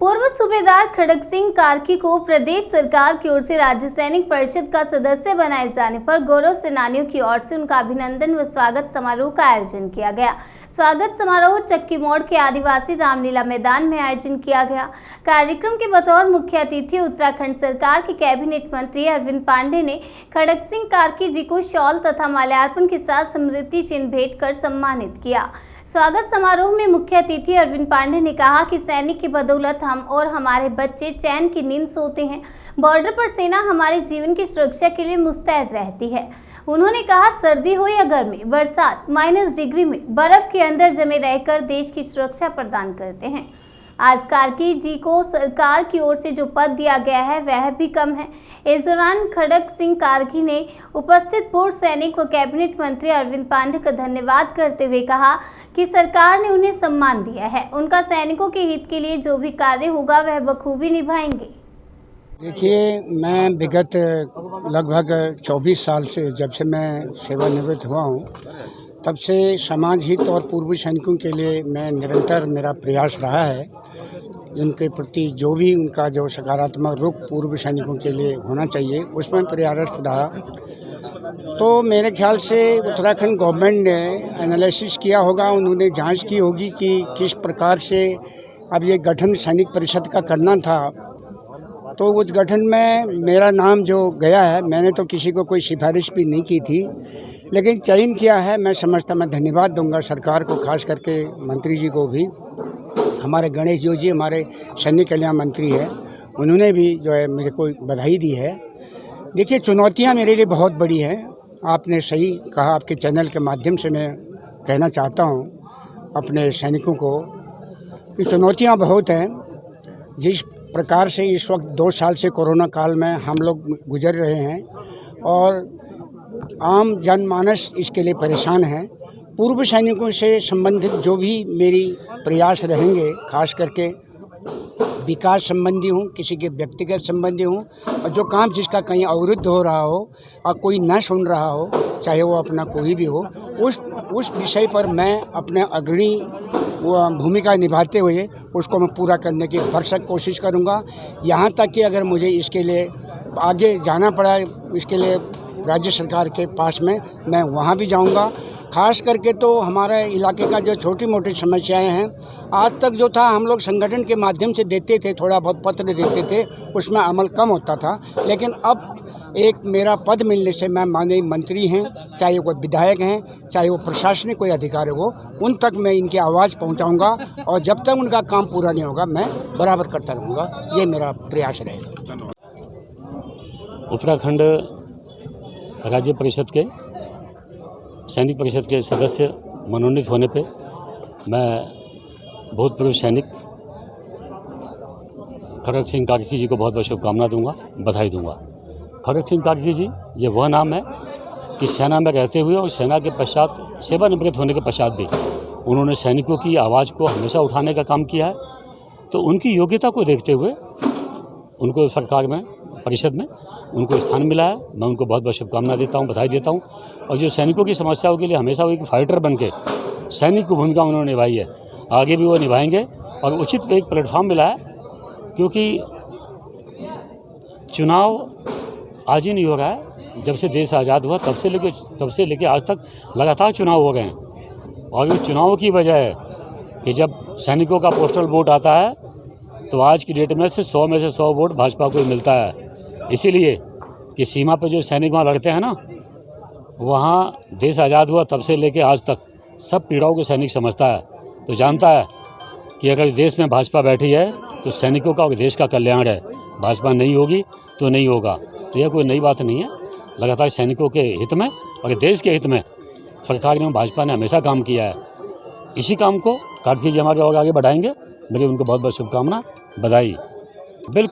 पूर्व सूबेदार खड़ग सिंह कार्की को प्रदेश सरकार की ओर से राज्य सैनिक परिषद का सदस्य बनाए जाने पर गौरव सेनानियों की ओर से उनका अभिनंदन व स्वागत समारोह का आयोजन किया गया। स्वागत समारोह चक्की मोड़ के आदिवासी रामलीला मैदान में आयोजन किया गया। कार्यक्रम के बतौर मुख्य अतिथि उत्तराखंड सरकार के कैबिनेट मंत्री अरविंद पांडे ने खड़ग सिंह कार्की जी को शॉल तथा माल्यार्पण के साथ स्मृति चिन्ह भेंट कर सम्मानित किया। स्वागत समारोह में मुख्य अतिथि अरविंद पांडे ने कहा कि सैनिक की बदौलत हम और हमारे बच्चे चैन की नींद सोते हैं। बॉर्डर पर सेना हमारे जीवन की सुरक्षा के लिए मुस्तैद रहती है। उन्होंने कहा, सर्दी हो या गर्मी, बरसात, -डिग्री में बर्फ के अंदर जमे रहकर देश की सुरक्षा प्रदान करते हैं। आज कार्की जी को सरकार की ओर से जो पद दिया गया है वह भी कम है। इस दौरान खड़ग सिंह कार्की ने उपस्थित पूर्व सैनिक व कैबिनेट मंत्री अरविंद पांडे का धन्यवाद करते हुए कहा कि सरकार ने उन्हें सम्मान दिया है। उनका सैनिकों के हित के लिए जो भी कार्य होगा वह बखूबी निभाएंगे। देखिए, मैं विगत लगभग 24 साल से जब से मैं सेवानिवृत्त हुआ हूँ, तब से समाज हित और पूर्व सैनिकों के लिए मैं निरंतर मेरा प्रयास रहा है। उनके प्रति जो भी उनका जो सकारात्मक रुख पूर्व सैनिकों के लिए होना चाहिए उसमें प्रयासरत रहा। तो मेरे ख्याल से उत्तराखंड गवर्नमेंट ने एनालिसिस किया होगा, उन्होंने जांच की होगी कि किस प्रकार से अब ये गठन सैनिक परिषद का करना था। तो उस गठन में मेरा नाम जो गया है, मैंने तो किसी को कोई सिफारिश भी नहीं की थी, लेकिन चयन किया है। मैं समझता मैं धन्यवाद दूंगा सरकार को, खास करके मंत्री जी को भी। हमारे गणेश जी हमारे सैनिक कल्याण मंत्री हैं, उन्होंने भी जो है मुझे को बधाई दी है। देखिए, चुनौतियां मेरे लिए बहुत बड़ी हैं। आपने सही कहा, आपके चैनल के माध्यम से मैं कहना चाहता हूं अपने सैनिकों को कि चुनौतियां बहुत हैं। जिस प्रकार से इस वक्त 2 साल से कोरोना काल में हम लोग गुजर रहे हैं और आम जनमानस इसके लिए परेशान है। पूर्व सैनिकों से संबंधित जो भी मेरी प्रयास रहेंगे, खास करके विकास संबंधी हूँ, किसी के व्यक्तिगत संबंधी हूँ, और जो काम जिसका कहीं अवरुद्ध हो रहा हो और कोई न सुन रहा हो, चाहे वो अपना कोई भी हो, उस विषय पर मैं अपने अग्रणी भूमिका निभाते हुए उसको मैं पूरा करने की भरसक कोशिश करूँगा। यहाँ तक कि अगर मुझे इसके लिए आगे जाना पड़ा, इसके लिए राज्य सरकार के पास में मैं वहाँ भी जाऊँगा। खास करके तो हमारे इलाके का जो छोटी मोटी समस्याएं हैं, आज तक जो था हम लोग संगठन के माध्यम से देते थे, थोड़ा बहुत पत्र देते थे, उसमें अमल कम होता था। लेकिन अब एक मेरा पद मिलने से मैं माननीय मंत्री हैं, चाहे वो विधायक हैं, चाहे वो प्रशासनिक कोई अधिकारी हो, उन तक मैं इनकी आवाज़ पहुंचाऊंगा और जब तक उनका काम पूरा नहीं होगा मैं बराबर करता रहूँगा। ये मेरा प्रयास रहेगा। उत्तराखंड राज्य परिषद के सैनिक परिषद के सदस्य मनोनीत होने पे मैं भूतपूर्व सैनिक खड़ग सिंह कार्की जी को बहुत बहुत शुभकामना दूंगा, बधाई दूंगा। खड़ग सिंह कार्की जी ये वह नाम है कि सेना में रहते हुए और सेना के पश्चात सेवानिवृत्त होने के पश्चात भी उन्होंने सैनिकों की आवाज़ को हमेशा उठाने का काम किया है। तो उनकी योग्यता को देखते हुए उनको सरकार में, परिषद में उनको स्थान मिला है। मैं उनको बहुत बहुत शुभकामना देता हूँ, बधाई देता हूँ। और जो सैनिकों की समस्याओं के लिए हमेशा वो एक फाइटर बन के सैनिक की भूमिका उन्होंने निभाई है, आगे भी वो निभाएंगे। और उचित एक प्लेटफॉर्म मिला है, क्योंकि चुनाव आज ही नहीं हो रहा है। जब से देश आज़ाद हुआ तब से लेके आज तक लगातार चुनाव हो गए हैं। और ये चुनाव की वजह है कि जब सैनिकों का पोस्टल वोट आता है तो आज की डेट में से 100 में से 100 वोट भाजपा को मिलता है। इसीलिए कि सीमा पर जो सैनिक वहाँ लड़ते हैं ना, वहाँ देश आज़ाद हुआ तब से लेके आज तक सब पीड़ाओं को सैनिक समझता है, तो जानता है कि अगर देश में भाजपा बैठी है तो सैनिकों का और देश का कल्याण है। भाजपा नहीं होगी तो नहीं होगा। तो यह कोई नई बात नहीं है। लगातार सैनिकों के हित में और देश के हित में सरकार ने, भाजपा ने हमेशा काम किया है। इसी काम को कार्की जी हमारे और आगे बढ़ाएंगे। मेरी उनको बहुत बहुत शुभकामना, बधाई।